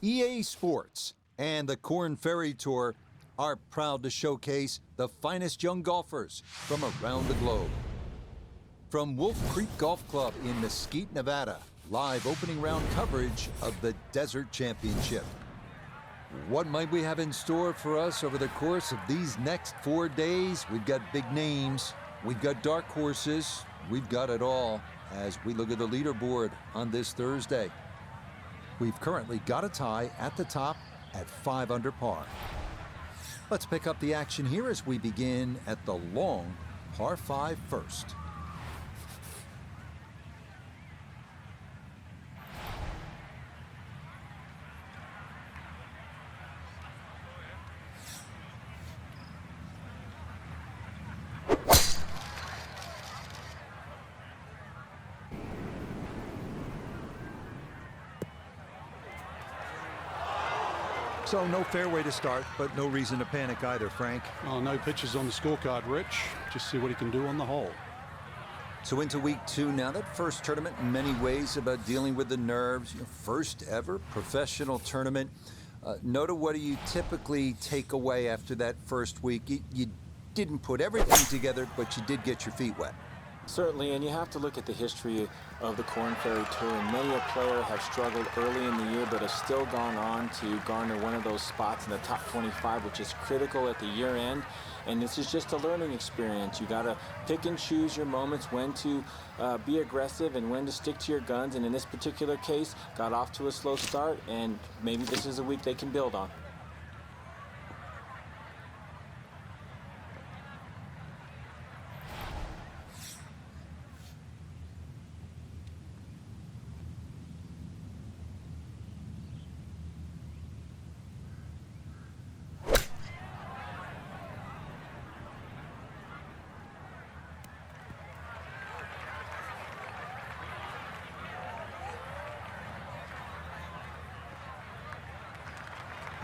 EA Sports and the Korn Ferry Tour are proud to showcase the finest young golfers from around the globe. From Wolf Creek Golf Club in Mesquite, Nevada, live opening round coverage of the Desert Championship. What might we have in store for us over the course of these next 4 days? We've got big names, we've got dark horses, we've got it all as we look at the leaderboard on this Thursday. We've currently got a tie at the top at 5 under par. Let's pick up the action here as we begin at the long par 5 first. So no fairway to start, but no reason to panic either, Frank. Oh, no pitches on the scorecard, Rich. Just see what he can do on the hole. So into week 2 now. That first tournament in many ways about dealing with the nerves. Your first ever professional tournament. Nota, what do you typically take away after that first week? You didn't put everything together, but you did get your feet wet. Certainly, and you have to look at the history of the Korn Ferry Tour. And many a player have struggled early in the year, but have still gone on to garner one of those spots in the top 25, which is critical at the year end. And this is just a learning experience. You got to pick and choose your moments, when to be aggressive and when to stick to your guns. And in this particular case, got off to a slow start, and maybe this is a week they can build on.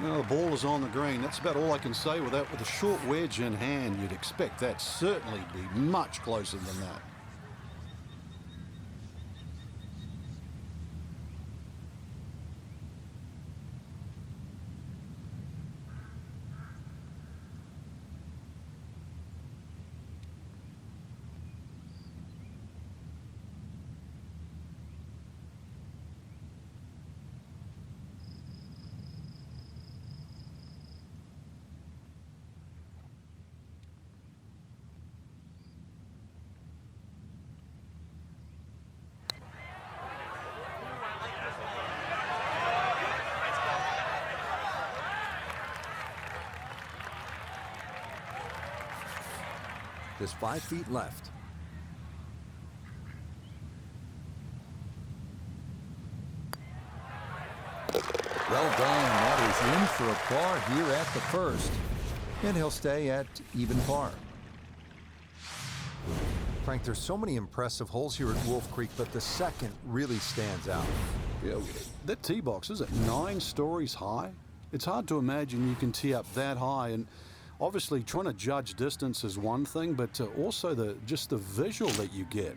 No, the ball is on the green. That's about all I can say with that. With a short wedge in hand, you'd expect that certainly to be much closer than that. Just 5 feet left. Well done. That is in for a par here at the first. And he'll stay at even par. Frank, there's so many impressive holes here at Wolf Creek, but the second really stands out. Yeah, that tee box, is it 9 stories high? It's hard to imagine you can tee up that high, and obviously trying to judge distance is one thing, but also just the visual that you get.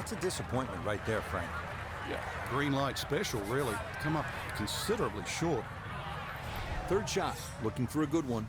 That's a disappointment right there, Frank. Yeah, green light special, really. Come up considerably short. Third shot, looking for a good one.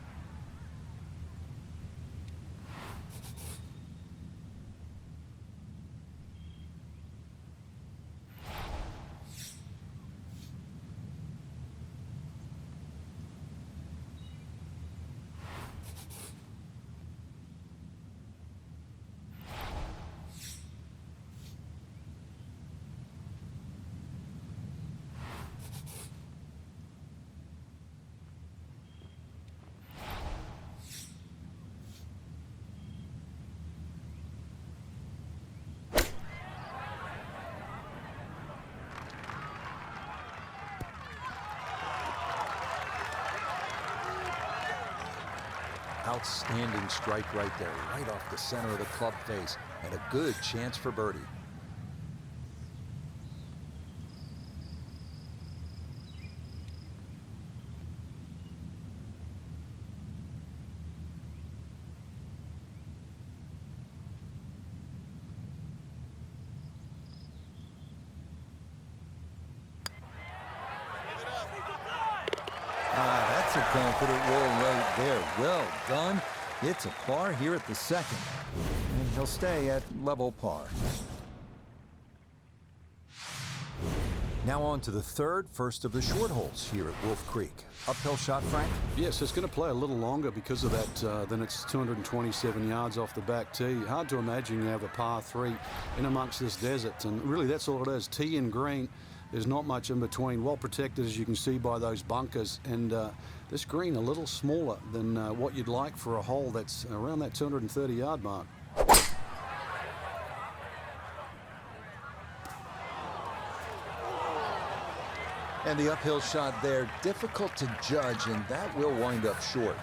Outstanding strike right there, right off the center of the club face, and a good chance for birdie. That's a confident roll right there. Well done. It's a par here at the second. And he'll stay at level par. Now on to the third, first of the short holes here at Wolf Creek. Uphill shot, Frank? Yes, it's going to play a little longer because of that. Then it's 227 yards off the back tee. Hard to imagine you have a par 3 in amongst this desert. And really, that's all it is. Tee and green. There's not much in between. Well protected, as you can see, by those bunkers. And this green a little smaller than what you'd like for a hole that's around that 230-yard mark. And the uphill shot there, difficult to judge, and that will wind up short.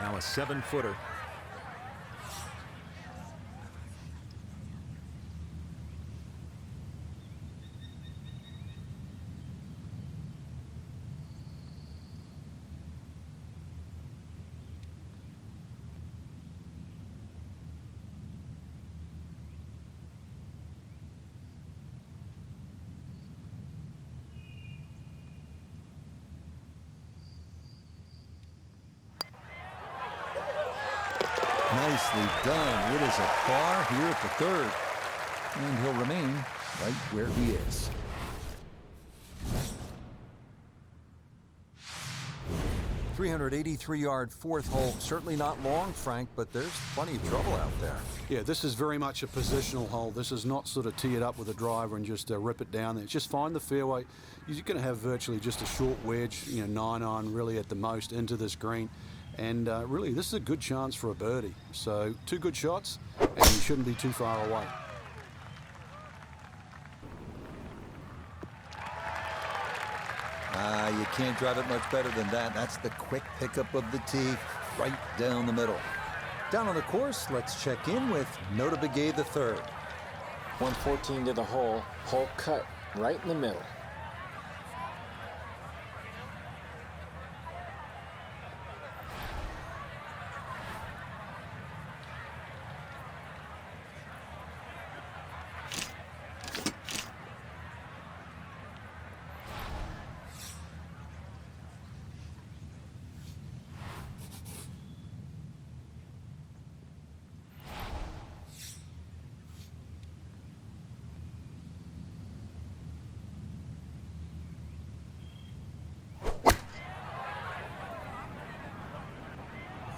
Now a 7-footer. Nicely done. It is a par here at the third. And he'll remain right where he is. .383-yard fourth hole. Certainly not long, Frank, but there's plenty of trouble out there. Yeah, this is very much a positional hole. This is not sort of tee it up with a driver and just rip it down there. Just find the fairway. You're going to have virtually just a short wedge, 9-iron really at the most into this green. And really, this is a good chance for a birdie. So 2 good shots, and you shouldn't be too far away. You can't drive it much better than that. That's the quick pickup of the tee right down the middle. Down on the course, let's check in with Notah Begay III. 114 to the hole. Hole cut right in the middle.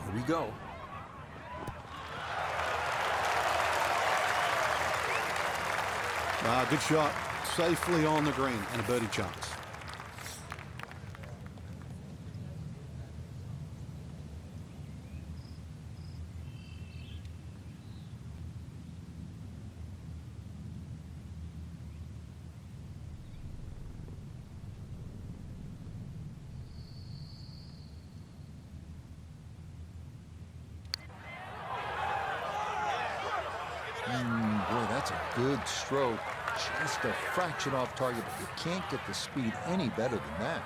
Here we go. Good shot. Safely on the green and a birdie chance. Boy, that's a good stroke. Just a fraction off target, but you can't get the speed any better than that.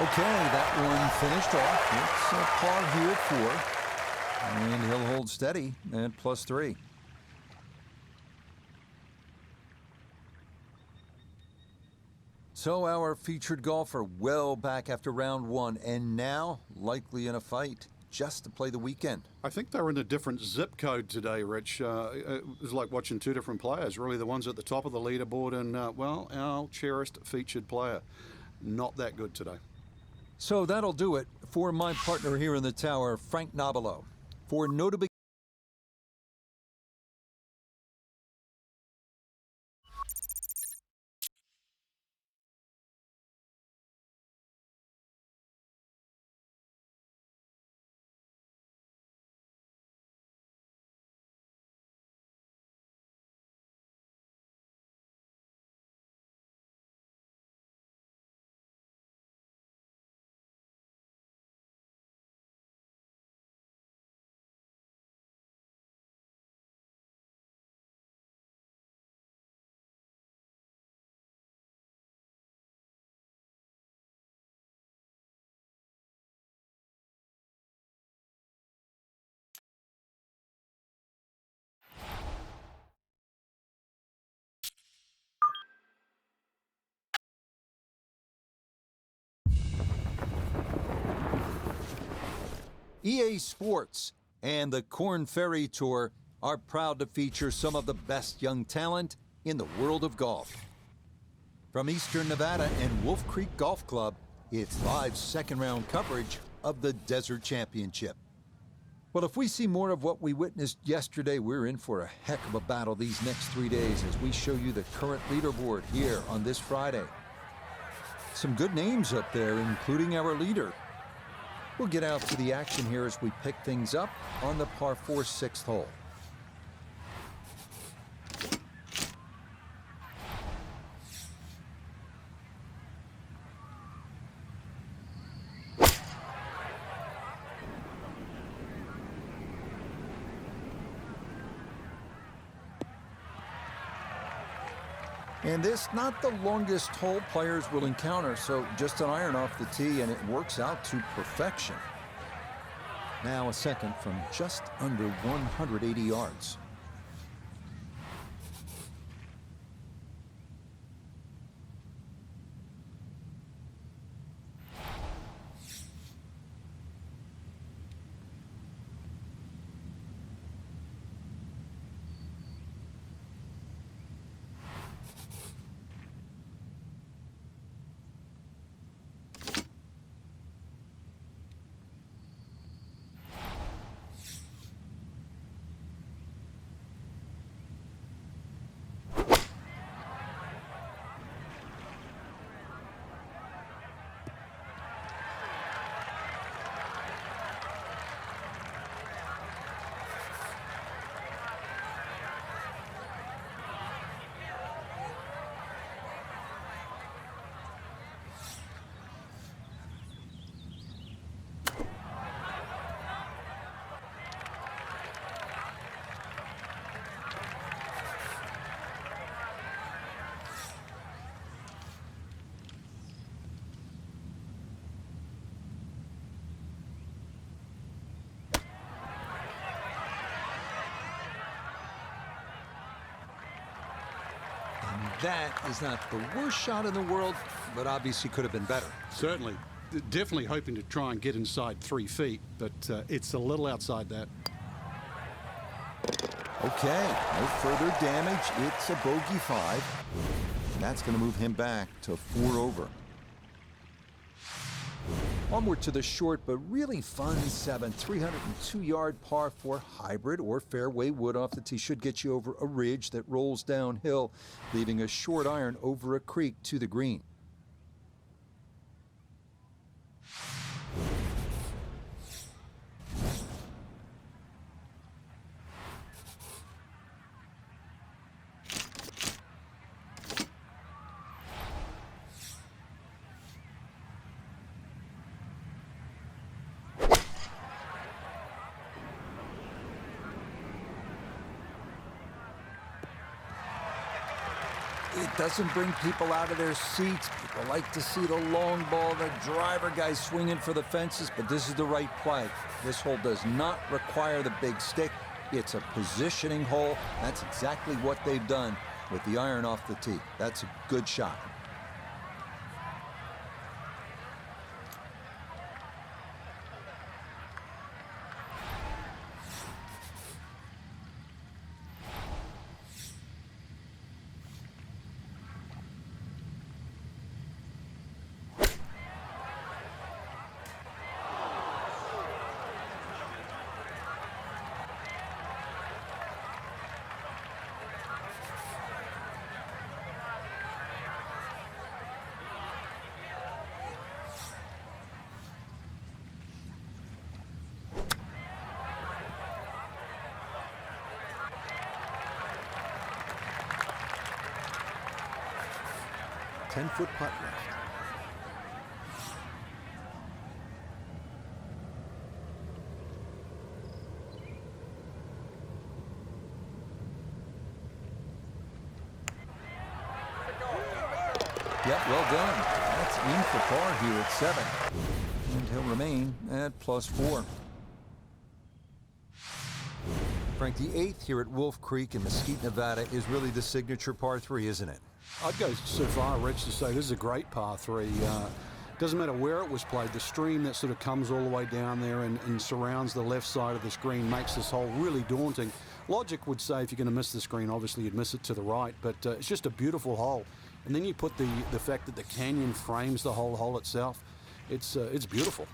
Okay, that one finished off. It's a par here at 4. And he'll hold steady at +3. So our featured golfer well back after round 1 and now likely in a fight just to play the weekend. I think they're in a different zip code today, Rich. It was like watching two different players, really. The ones at the top of the leaderboard and, well, our cherished featured player. Not that good today. So that'll do it for my partner here in the tower, Frank Nobilo. For Notable EA Sports and the Korn Ferry Tour are proud to feature some of the best young talent in the world of golf. From Eastern Nevada and Wolf Creek Golf Club, it's live second-round coverage of the Desert Championship. Well, if we see more of what we witnessed yesterday, we're in for a heck of a battle these next 3 days as we show you the current leaderboard here on this Friday. Some good names up there, including our leader. We'll get out to the action here as we pick things up on the par 4 6th hole. And this, not the longest hole players will encounter, so just an iron off the tee and it works out to perfection. Now a second from just under 180 yards. That is not the worst shot in the world, but obviously could have been better. Certainly. Definitely hoping to try and get inside 3 feet, but it's a little outside that. Okay, no further damage. It's a bogey 5. That's going to move him back to 4 over. Onward to the short but really fun 7, 302-yard par 4 hybrid or fairway wood off the tee. Should get you over a ridge that rolls downhill, leaving a short iron over a creek to the green. It doesn't bring people out of their seats. People like to see the long ball, the driver guys swinging for the fences, but this is the right play. This hole does not require the big stick. It's a positioning hole. That's exactly what they've done with the iron off the tee. That's a good shot. Ten-foot putt left. Yep, well done. That's in for par here at 7. And he'll remain at +4. Frank, the 8th here at Wolf Creek in Mesquite, Nevada is really the signature par 3, isn't it? I'd go so far, Rich, to say this is a great par 3. Doesn't matter where it was played. The stream that sort of comes all the way down there and surrounds the left side of the screen makes this hole really daunting. Logic would say if you're going to miss the screen, obviously you'd miss it to the right, but it's just a beautiful hole. And then you put the fact that the canyon frames the whole hole itself. It's beautiful.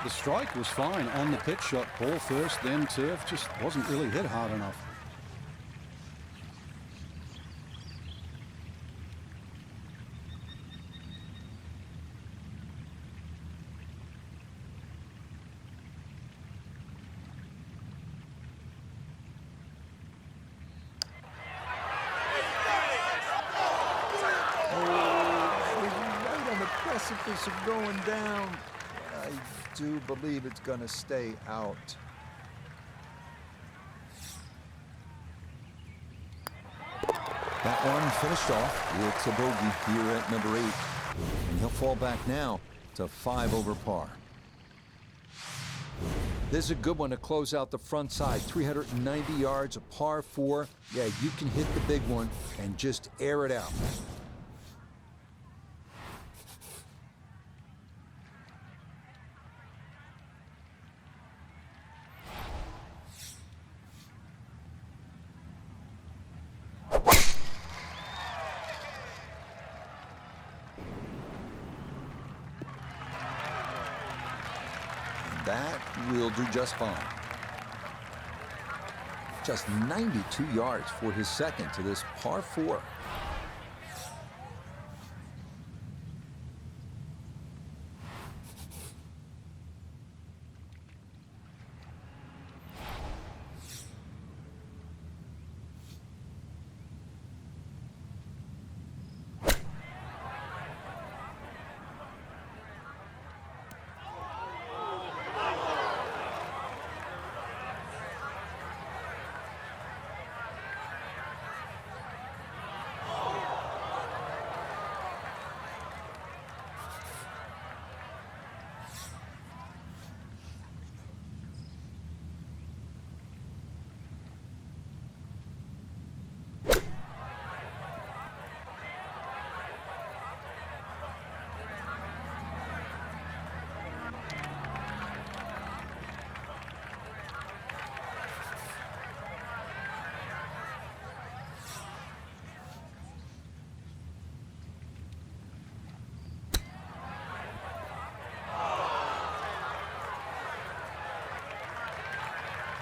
The strike was fine on the pitch shot. Ball first, then turf. Just wasn't really hit hard enough. Right on the precipice of going down. I do believe it's going to stay out. That one finished off. It's a bogey here at number 8. And he'll fall back now to 5 over par. This is a good one to close out the front side. 390 yards, a par 4. Yeah, you can hit the big one and just air it out. That will do just fine. Just 92 yards for his second to this par 4.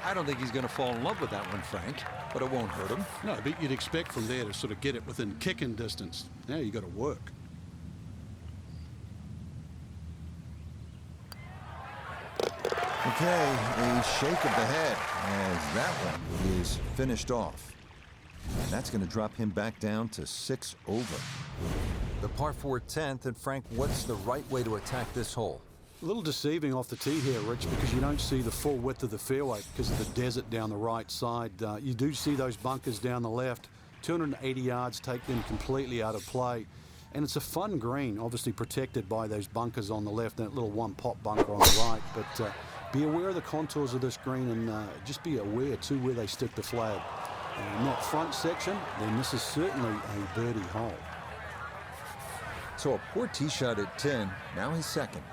I don't think he's going to fall in love with that one, Frank, but it won't hurt him. No, but you'd expect from there to sort of get it within kicking distance. Now you got to work. Okay, a shake of the head as that one is finished off. And that's going to drop him back down to 6 over. The par 4 10th, and Frank, what's the right way to attack this hole? A little deceiving off the tee here, Rich, because you don't see the full width of the fairway because of the desert down the right side. You do see those bunkers down the left. 280 yards take them completely out of play. And it's a fun green, obviously protected by those bunkers on the left and that little one-pot bunker on the right. But be aware of the contours of this green and just be aware, too, where they stick the flag. In that front section, then this is certainly a birdie hole. So a poor tee shot at 10, now his second.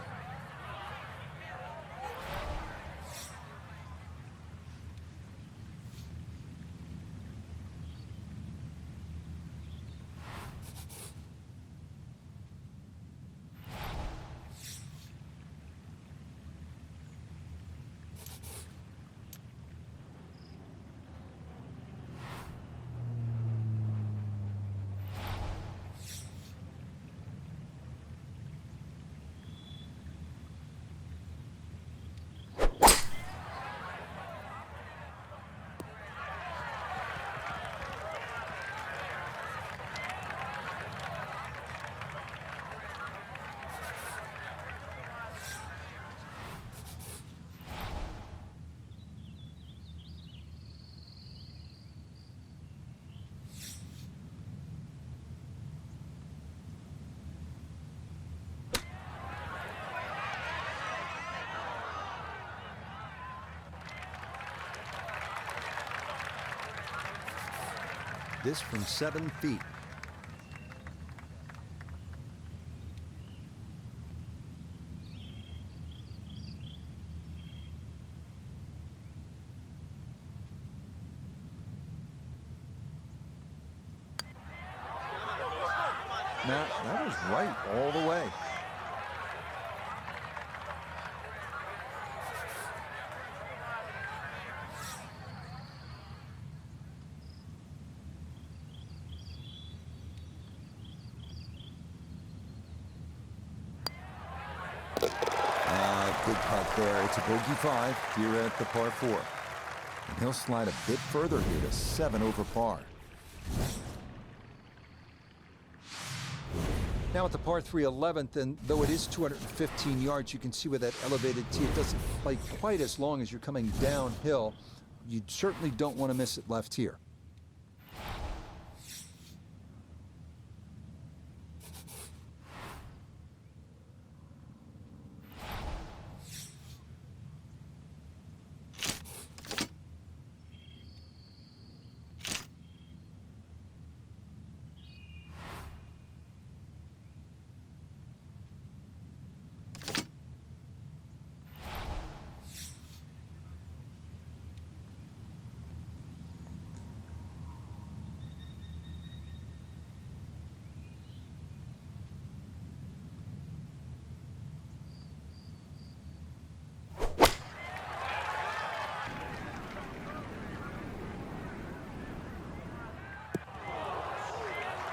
This from 7 feet. Now, that was right all the way. Good putt there. It's a bogey 5 here at the par 4. And he'll slide a bit further here to 7 over par. Now at the par 3 11th, and though it is 215 yards, you can see with that elevated tee, it doesn't play quite as long as you're coming downhill. You certainly don't want to miss it left here.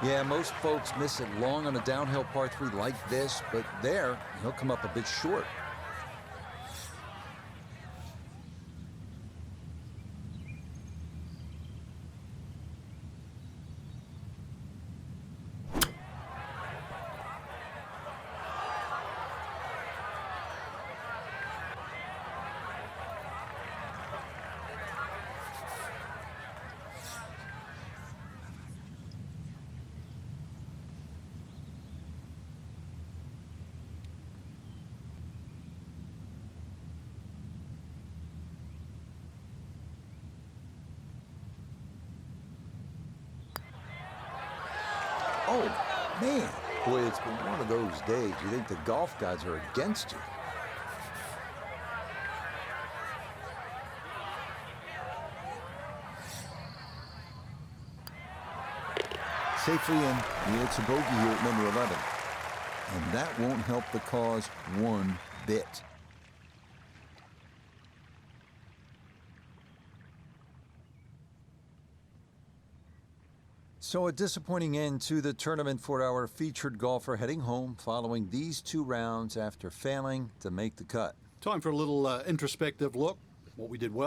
Yeah, most folks miss it long on a downhill par 3 like this, but there, he'll come up a bit short. Oh, man. Boy, it's been one of those days. You think the golf gods are against you. Safely in. It's a bogey here at number 11. And that won't help the cause one bit. So a disappointing end to the tournament for our featured golfer heading home following these 2 rounds after failing to make the cut. Time for a little introspective look. What we did well.